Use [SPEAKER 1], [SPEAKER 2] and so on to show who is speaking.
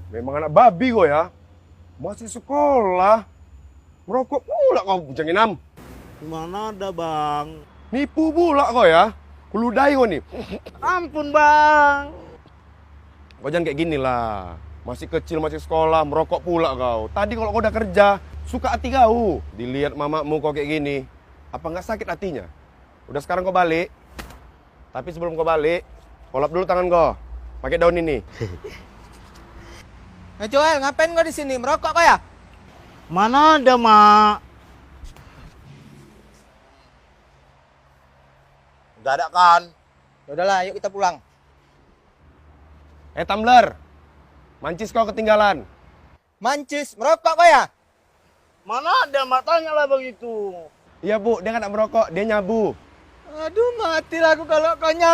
[SPEAKER 1] Memang anak babi kau ya. Masih sekolah. Merokok pula kau Bujang Inam.
[SPEAKER 2] Mana ada bang?
[SPEAKER 1] Nipu pula kau ya. Kuludai kau nih.
[SPEAKER 2] Ampun bang.
[SPEAKER 1] Kau jangan kayak gini lah. Masih kecil, masih sekolah, merokok pula kau. Tadi kalau kau udah kerja, suka hati kau. Dilihat mamamu kau kayak gini. Apa nggak sakit hatinya? Udah sekarang kau balik. Tapi sebelum kau balik, kau lap dulu tangan kau. Pakai daun ini.
[SPEAKER 3] Joel, ngapain kau di sini? Merokok kau ya?
[SPEAKER 2] Mana ada mak?
[SPEAKER 1] Gak ada kan?
[SPEAKER 3] Ya udahlah, yuk kita pulang.
[SPEAKER 1] Tumbler. Mancis kau ketinggalan.
[SPEAKER 3] Mancis, merokok kau ya?
[SPEAKER 2] Mana ada mak, tanya lah begitu.
[SPEAKER 1] Iya bu, dia nggak merokok, dia nyabu.
[SPEAKER 3] Aduh, mati lah aku kalau kau nyawa.